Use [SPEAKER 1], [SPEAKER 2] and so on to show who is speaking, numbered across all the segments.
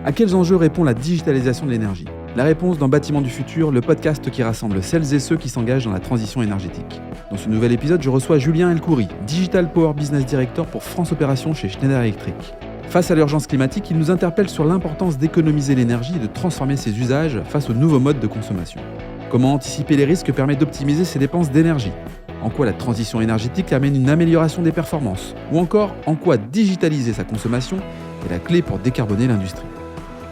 [SPEAKER 1] À quels enjeux répond la digitalisation de l'énergie ? La réponse dans Bâtiment du futur, le podcast qui rassemble celles et ceux qui s'engagent dans la transition énergétique. Dans ce nouvel épisode, je reçois Julien Elkoury, Digital Power Business Director pour France Opérations chez Schneider Electric. Face à l'urgence climatique, il nous interpelle sur l'importance d'économiser l'énergie et de transformer ses usages face aux nouveaux modes de consommation. Comment anticiper les risques permet d'optimiser ses dépenses d'énergie ? En quoi la transition énergétique amène une amélioration des performances ? Ou encore, en quoi digitaliser sa consommation est la clé pour décarboner l'industrie ?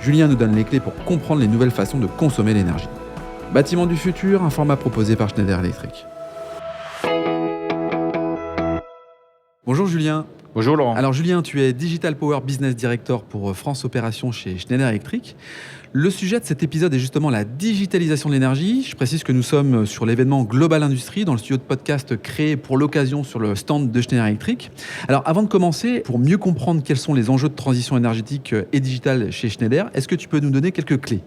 [SPEAKER 1] Julien nous donne les clés pour comprendre les nouvelles façons de consommer l'énergie. Bâtiment du futur, un format proposé par Schneider Electric. Bonjour Julien.
[SPEAKER 2] Bonjour Laurent.
[SPEAKER 1] Alors Julien, tu es Digital Power Business Director pour France Opérations chez Schneider Electric. Le sujet de cet épisode est justement la digitalisation de l'énergie. Je précise que nous sommes sur l'événement Global Industrie, dans le studio de podcast créé pour l'occasion sur le stand de Schneider Electric. Alors avant de commencer, pour mieux comprendre quels sont les enjeux de transition énergétique et digitale chez Schneider, est-ce que tu peux nous donner quelques clés ?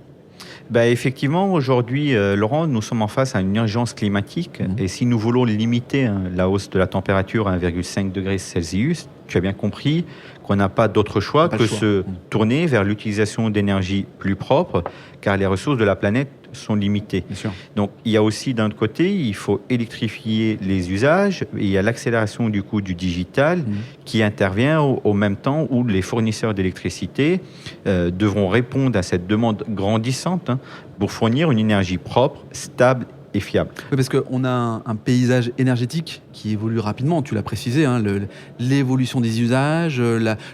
[SPEAKER 2] Effectivement, aujourd'hui, Laurent, nous sommes en face à une urgence climatique. Et si nous voulons limiter la hausse de la température à 1,5 degré Celsius, tu as bien compris qu'on n'a pas d'autre choix que se tourner vers l'utilisation d'énergie plus propre, car les ressources de la planète sont limitées.
[SPEAKER 1] Bien sûr.
[SPEAKER 2] Donc, il y a aussi d'un autre côté, il faut électrifier les usages. Et il y a l'accélération du coût du digital qui intervient au même temps où les fournisseurs d'électricité devront répondre à cette demande grandissante pour fournir une énergie propre, stable et fiable.
[SPEAKER 1] Oui, parce qu'on a un paysage énergétique qui évolue rapidement, tu l'as précisé, l'évolution des usages,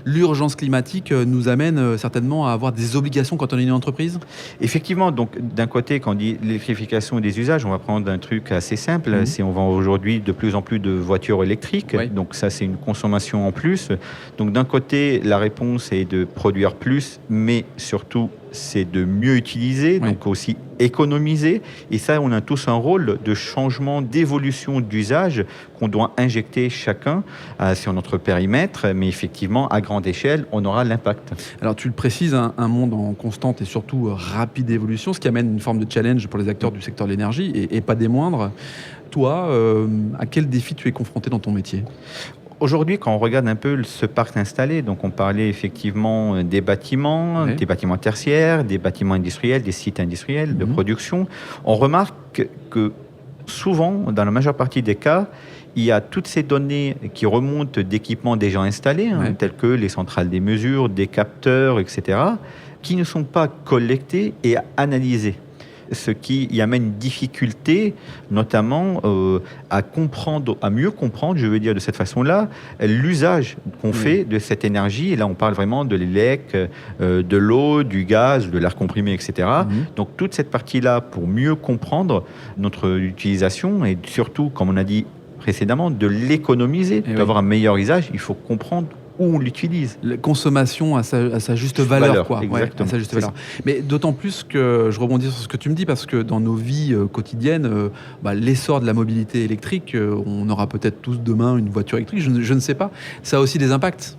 [SPEAKER 1] l'urgence climatique nous amène certainement à avoir des obligations quand on est une entreprise.
[SPEAKER 2] Effectivement, donc d'un côté, quand on dit l'électrification des usages, on va prendre un truc assez simple. Si on vend aujourd'hui de plus en plus de voitures électriques, donc ça c'est une consommation en plus. Donc d'un côté, la réponse est de produire plus, mais surtout c'est de mieux utiliser, donc aussi économiser. Et ça, on a tous un rôle de changement, d'évolution d'usage qu'on doit injecter chacun sur notre périmètre. Mais effectivement, à grande échelle, on aura l'impact.
[SPEAKER 1] Alors, tu le précises, un monde en constante et surtout rapide évolution, ce qui amène une forme de challenge pour les acteurs du secteur de l'énergie et pas des moindres. Toi, à quel défi tu es confronté dans ton métier ?
[SPEAKER 2] Aujourd'hui, quand on regarde un peu ce parc installé, donc on parlait effectivement des bâtiments tertiaires, des bâtiments industriels, des sites industriels de production, on remarque que souvent, dans la majeure partie des cas, il y a toutes ces données qui remontent d'équipements déjà installés, tels que les centrales des mesures, des capteurs, etc., qui ne sont pas collectées et analysées. Ce qui y amène une difficulté, notamment à mieux comprendre, je veux dire de cette façon-là, l'usage qu'on fait de cette énergie. Et là, on parle vraiment de l'élec, de l'eau, du gaz, de l'air comprimé, etc. Donc, toute cette partie-là, pour mieux comprendre notre utilisation et surtout, comme on a dit précédemment, de l'économiser, d'avoir un meilleur usage, il faut comprendre où on l'utilise.
[SPEAKER 1] La consommation à sa juste valeur, quoi.
[SPEAKER 2] Exactement.
[SPEAKER 1] À sa juste valeur. Mais d'autant plus que je rebondis sur ce que tu me dis, parce que dans nos vies quotidiennes, l'essor de la mobilité électrique, on aura peut-être tous demain une voiture électrique, je ne sais pas. Ça a aussi des impacts.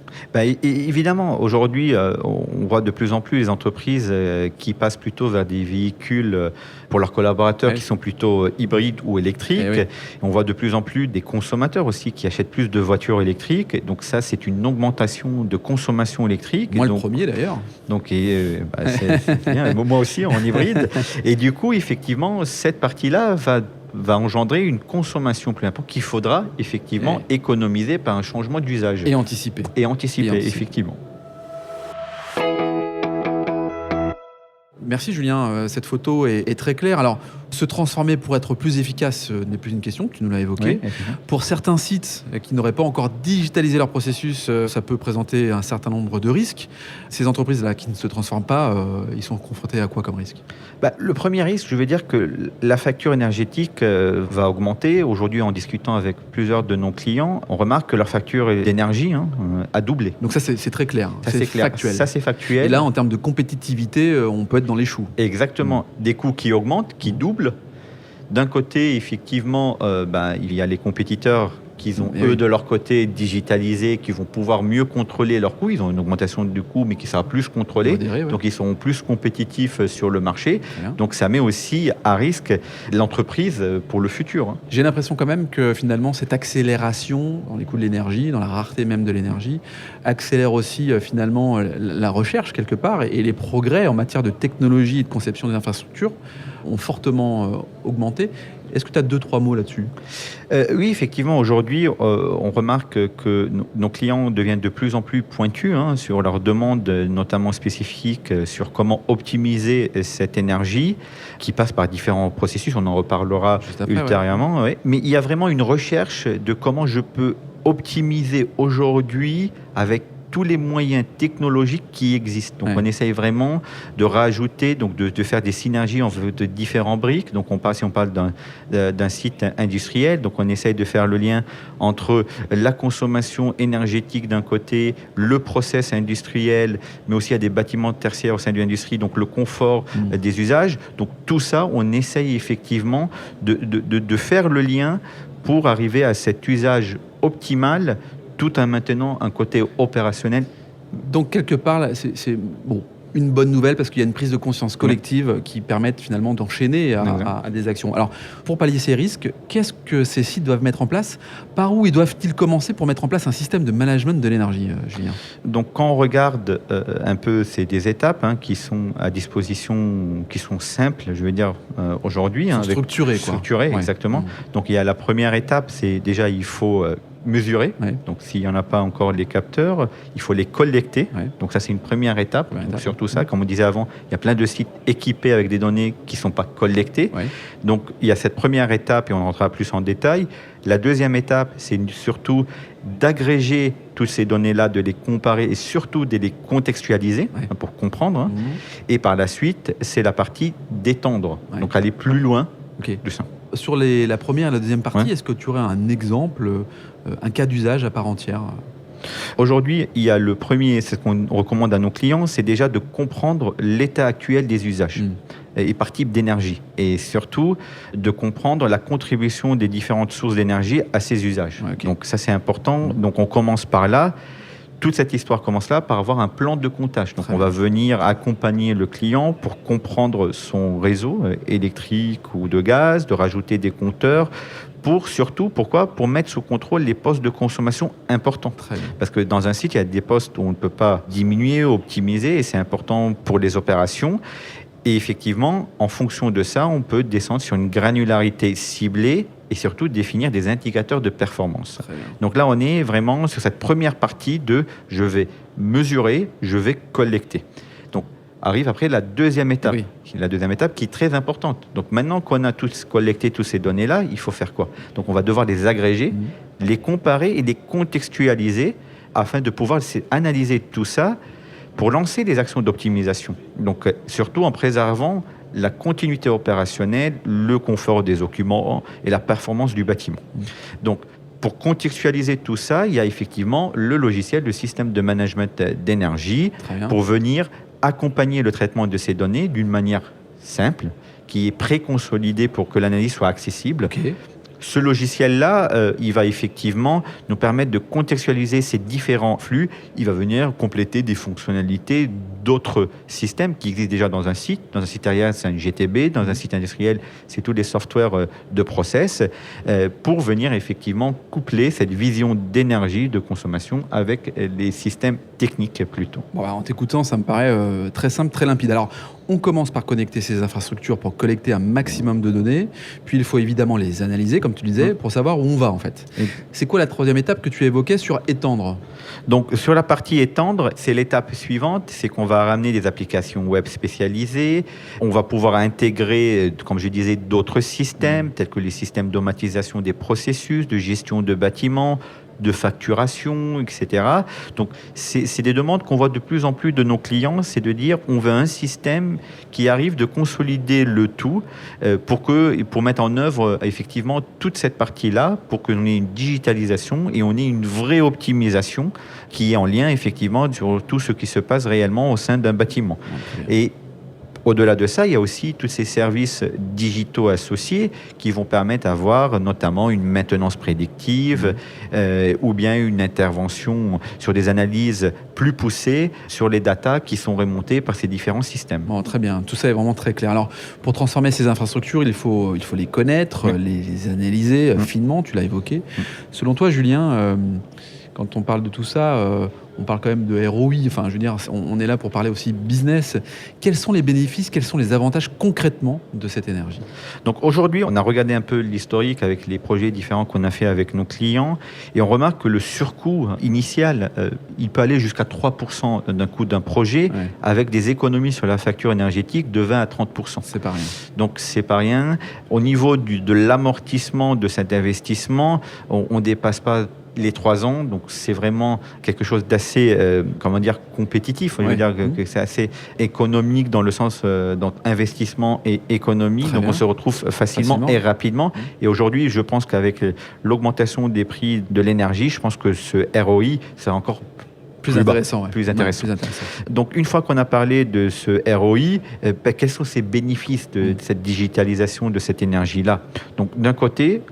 [SPEAKER 2] Évidemment, aujourd'hui, on voit de plus en plus les entreprises qui passent plutôt vers des véhicules pour leurs collaborateurs qui sont plutôt hybrides ou électriques. On voit de plus en plus des consommateurs aussi qui achètent plus de voitures électriques. Donc ça, c'est une augmentation de consommation électrique.
[SPEAKER 1] Moi, le premier d'ailleurs.
[SPEAKER 2] Donc, c'est bien. Moi aussi, en hybride. Et du coup, effectivement, cette partie-là va engendrer une consommation plus importante qu'il faudra effectivement économiser par un changement d'usage.
[SPEAKER 1] Et anticiper,
[SPEAKER 2] effectivement.
[SPEAKER 1] Merci Julien, cette photo est très claire. Alors, se transformer pour être plus efficace n'est plus une question, tu nous l'as évoqué. Pour certains sites qui n'auraient pas encore digitalisé leur processus, ça peut présenter un certain nombre de risques. Ces entreprises-là qui ne se transforment pas, ils sont confrontés à quoi comme risque ?
[SPEAKER 2] Le premier risque, je veux dire que la facture énergétique va augmenter. Aujourd'hui, en discutant avec plusieurs de nos clients, on remarque que leur facture d'énergie a doublé.
[SPEAKER 1] Donc ça, c'est très clair. C'est factuel.
[SPEAKER 2] Ça, c'est factuel.
[SPEAKER 1] Et là, en termes de compétitivité, on peut être dans les choux.
[SPEAKER 2] Exactement. Des coûts qui augmentent, qui doublent. D'un côté, effectivement, il y a les compétiteurs qu'ils ont, eux, de leur côté, digitalisé, qui vont pouvoir mieux contrôler leurs coûts. Ils ont une augmentation du coût, mais qui sera plus contrôlée. Donc, ils seront plus compétitifs sur le marché. Donc, ça met aussi à risque l'entreprise pour le futur.
[SPEAKER 1] J'ai l'impression quand même que finalement, cette accélération dans les coûts de l'énergie, dans la rareté même de l'énergie, accélère aussi finalement la recherche quelque part et les progrès en matière de technologie et de conception des infrastructures ont fortement augmenté. Est-ce que tu as 2-3 mots là-dessus ?
[SPEAKER 2] Oui, effectivement, aujourd'hui, on remarque que nos clients deviennent de plus en plus pointus sur leurs demandes, notamment spécifiques, sur comment optimiser cette énergie, qui passe par différents processus. On en reparlera ultérieurement. Ouais. Mais il y a vraiment une recherche de comment je peux optimiser aujourd'hui avec tous les moyens technologiques qui existent. Donc, on essaye vraiment de rajouter, donc de faire des synergies entre de différents briques. Donc, si on parle d'un site industriel, donc on essaye de faire le lien entre la consommation énergétique d'un côté, le process industriel, mais aussi à des bâtiments tertiaires au sein de l'industrie, donc le confort des usages. Donc, tout ça, on essaye effectivement de faire le lien pour arriver à cet usage optimal tout en maintenant un côté opérationnel.
[SPEAKER 1] Donc, quelque part, c'est une bonne nouvelle parce qu'il y a une prise de conscience collective qui permet finalement d'enchaîner à des actions. Alors, pour pallier ces risques, qu'est-ce que ces sites doivent mettre en place ? Par où ils doivent-ils commencer pour mettre en place un système de management de l'énergie, Julien ?
[SPEAKER 2] Donc, quand on regarde un peu, c'est des étapes qui sont à disposition, qui sont simples, je veux dire, aujourd'hui.
[SPEAKER 1] Structurées, quoi.
[SPEAKER 2] Structurées, exactement. Donc, il y a la première étape, c'est déjà, il faut mesurer. Donc, s'il n'y en a pas encore les capteurs, il faut les collecter. Donc, ça, c'est une première étape. Donc, surtout ça, comme on disait avant, il y a plein de sites équipés avec des données qui ne sont pas collectées. Donc, il y a cette première étape et on rentrera plus en détail. La deuxième étape, c'est surtout d'agréger toutes ces données-là, de les comparer et surtout de les contextualiser pour comprendre. Et par la suite, c'est la partie d'étendre. Donc, aller plus loin de ça.
[SPEAKER 1] Sur la première et la deuxième partie, est-ce que tu aurais un exemple, un cas d'usage à part entière ?
[SPEAKER 2] Aujourd'hui, il y a le premier, c'est ce qu'on recommande à nos clients, c'est déjà de comprendre l'état actuel des usages et par type d'énergie. Et surtout, de comprendre la contribution des différentes sources d'énergie à ces usages. Donc ça, c'est important. Donc on commence par là. Toute cette histoire commence là par avoir un plan de comptage. Donc, on va venir accompagner le client pour comprendre son réseau électrique ou de gaz, de rajouter des compteurs. Pourquoi ? Pour mettre sous contrôle les postes de consommation importants. Parce que dans un site, il y a des postes où on ne peut pas diminuer, optimiser, et c'est important pour les opérations. Et effectivement, en fonction de ça, on peut descendre sur une granularité ciblée et surtout définir des indicateurs de performance. Donc là, on est vraiment sur cette première partie de « je vais mesurer, je vais collecter ». Donc, arrive après la deuxième étape. La deuxième étape qui est très importante. Donc maintenant qu'on a tous collecté toutes ces données-là, il faut faire quoi ? Donc on va devoir les agréger, les comparer et les contextualiser afin de pouvoir analyser tout ça pour lancer des actions d'optimisation. Donc surtout en préservant la continuité opérationnelle, le confort des occupants et la performance du bâtiment. Donc pour contextualiser tout ça, il y a effectivement le logiciel, le système de management d'énergie pour venir accompagner le traitement de ces données d'une manière simple, qui est préconsolidée pour que l'analyse soit accessible. Ce logiciel-là, il va effectivement nous permettre de contextualiser ces différents flux. Il va venir compléter des fonctionnalités d'autres systèmes qui existent déjà dans un site. Dans un site aérien, c'est un GTB. Dans un site industriel, c'est tous les softwares de process pour venir effectivement coupler cette vision d'énergie, de consommation avec les systèmes techniques plutôt.
[SPEAKER 1] En t'écoutant, ça me paraît très simple, très limpide. Alors, on commence par connecter ces infrastructures pour collecter un maximum de données. Puis, il faut évidemment les analyser, comme tu disais, pour savoir où on va, en fait. C'est quoi la troisième étape que tu évoquais sur étendre ?
[SPEAKER 2] Donc, sur la partie étendre, c'est l'étape suivante. C'est qu'on va ramener des applications web spécialisées. On va pouvoir intégrer, comme je disais, d'autres systèmes, tels que les systèmes d'automatisation des processus, de gestion de bâtiments, de facturation, etc. Donc, c'est des demandes qu'on voit de plus en plus de nos clients, c'est de dire on veut un système qui arrive de consolider le tout pour mettre en œuvre effectivement toute cette partie-là, pour qu'on ait une digitalisation et on ait une vraie optimisation qui est en lien effectivement sur tout ce qui se passe réellement au sein d'un bâtiment. Et Au-delà de ça, il y a aussi tous ces services digitaux associés qui vont permettre d'avoir notamment une maintenance prédictive ou bien une intervention sur des analyses plus poussées sur les datas qui sont remontées par ces différents systèmes.
[SPEAKER 1] Bon, très bien, tout ça est vraiment très clair. Alors, pour transformer ces infrastructures, il faut les connaître, les analyser finement, tu l'as évoqué. Selon toi, Julien, quand on parle de tout ça, on parle quand même de ROI, enfin, je veux dire, on est là pour parler aussi business. Quels sont les bénéfices, quels sont les avantages concrètement de cette énergie ?
[SPEAKER 2] Donc aujourd'hui, on a regardé un peu l'historique avec les projets différents qu'on a fait avec nos clients et on remarque que le surcoût initial, il peut aller jusqu'à 3% d'un coût d'un projet avec des économies sur la facture énergétique de 20 à 30%.
[SPEAKER 1] C'est pas rien.
[SPEAKER 2] Donc c'est pas rien. Au niveau de l'amortissement de cet investissement, on dépasse pas les 3 ans, donc c'est vraiment quelque chose d'assez, compétitif. Je veux dire que c'est assez économique dans le sens investissement et économie. Donc on se retrouve facilement et rapidement. Et aujourd'hui, je pense qu'avec l'augmentation des prix de l'énergie, je pense que ce ROI, c'est encore plus intéressant. Donc, une fois qu'on a parlé de ce ROI, quels sont ces bénéfices de cette digitalisation de cette énergie-là ? Donc, d'un côté,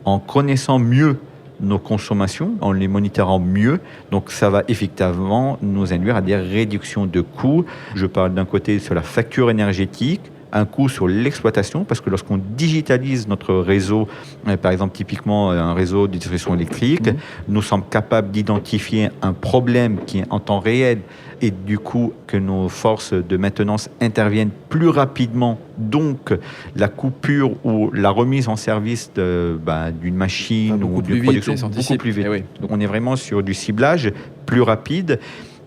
[SPEAKER 2] en connaissant mieux nos consommations, en les monitorant mieux. Donc, ça va effectivement nous induire à des réductions de coûts. Je parle d'un côté sur la facture énergétique, un coût sur l'exploitation, parce que lorsqu'on digitalise notre réseau, par exemple typiquement un réseau de distribution électrique, nous sommes capables d'identifier un problème qui est en temps réel et du coup que nos forces de maintenance interviennent plus rapidement. Donc la coupure ou la remise en service d'une machine ou d'une production beaucoup plus vite. Donc on est vraiment sur du ciblage plus rapide.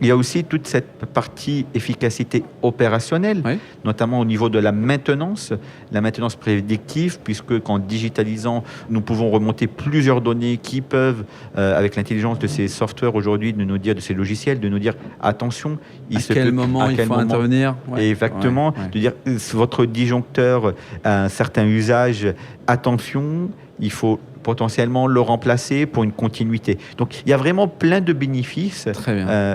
[SPEAKER 2] Il y a aussi toute cette partie efficacité opérationnelle, notamment au niveau de la maintenance prédictive, puisque qu'en digitalisant, nous pouvons remonter plusieurs données qui peuvent, avec l'intelligence de ces softwares aujourd'hui, de nous dire, de ces logiciels, de nous dire attention,
[SPEAKER 1] à quel moment il faut intervenir.
[SPEAKER 2] Exactement, de dire votre disjoncteur a un certain usage, attention, il faut potentiellement le remplacer pour une continuité. Donc, il y a vraiment plein de bénéfices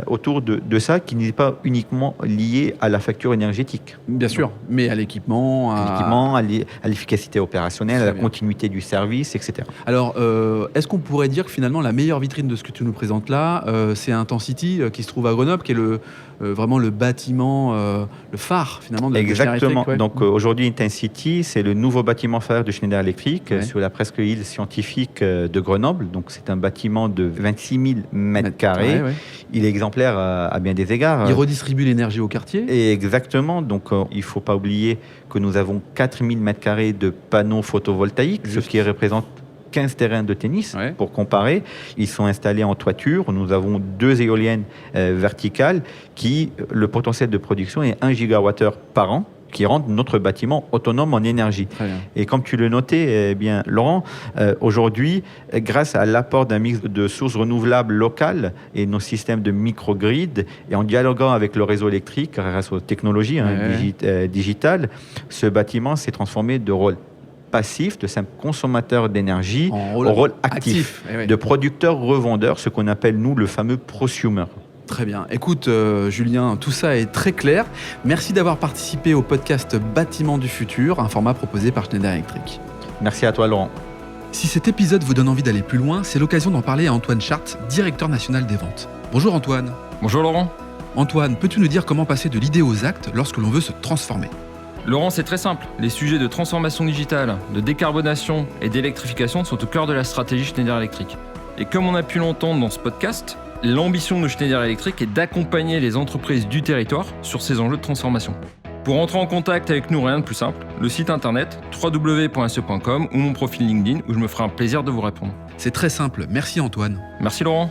[SPEAKER 2] autour de ça qui n'est pas uniquement lié à la facture énergétique.
[SPEAKER 1] Bien sûr, mais à l'équipement,
[SPEAKER 2] à l'efficacité opérationnelle, à la continuité du service, etc.
[SPEAKER 1] Alors, est-ce qu'on pourrait dire que finalement, la meilleure vitrine de ce que tu nous présentes là, c'est Intensity qui se trouve à Grenoble, qui est vraiment le bâtiment, le phare finalement de Schneider Electric.
[SPEAKER 2] Exactement. Donc, aujourd'hui, Intensity, c'est le nouveau bâtiment phare de Schneider Electric sur la presqu'île scientifique de Grenoble. Donc, c'est un bâtiment de 26 000 mètres carrés. Il est exemplaire à bien des égards.
[SPEAKER 1] Il redistribue l'énergie au quartier.
[SPEAKER 2] Et exactement. Donc, il ne faut pas oublier que nous avons 4 000 mètres carrés de panneaux photovoltaïques, ce qui représente 15 terrains de tennis, pour comparer. Ils sont installés en toiture. Nous avons 2 éoliennes verticales qui, le potentiel de production est 1 gigawattheure par an, qui rendent notre bâtiment autonome en énergie. Et comme tu le notais, Laurent, aujourd'hui, grâce à l'apport d'un mix de sources renouvelables locales et nos systèmes de microgrid, et en dialoguant avec le réseau électrique grâce aux technologies digitales, ce bâtiment s'est transformé de rôle passif, de simple consommateur d'énergie, au rôle actif. De producteur-revendeur, ce qu'on appelle, nous, le fameux prosumer.
[SPEAKER 1] Très bien. Écoute, Julien, tout ça est très clair. Merci d'avoir participé au podcast Bâtiments du futur, un format proposé par Schneider Electric.
[SPEAKER 2] Merci à toi, Laurent.
[SPEAKER 1] Si cet épisode vous donne envie d'aller plus loin, c'est l'occasion d'en parler à Antoine Chart, directeur national des ventes. Bonjour Antoine.
[SPEAKER 3] Bonjour Laurent.
[SPEAKER 1] Antoine, peux-tu nous dire comment passer de l'idée aux actes lorsque l'on veut se transformer ?
[SPEAKER 3] Laurent, c'est très simple. Les sujets de transformation digitale, de décarbonation et d'électrification sont au cœur de la stratégie Schneider Electric. Et comme on a pu l'entendre dans ce podcast, l'ambition de Schneider Electric est d'accompagner les entreprises du territoire sur ces enjeux de transformation. Pour entrer en contact avec nous, rien de plus simple, le site internet www.se.com ou mon profil LinkedIn où je me ferai un plaisir de vous répondre.
[SPEAKER 1] C'est très simple. Merci Antoine.
[SPEAKER 3] Merci Laurent.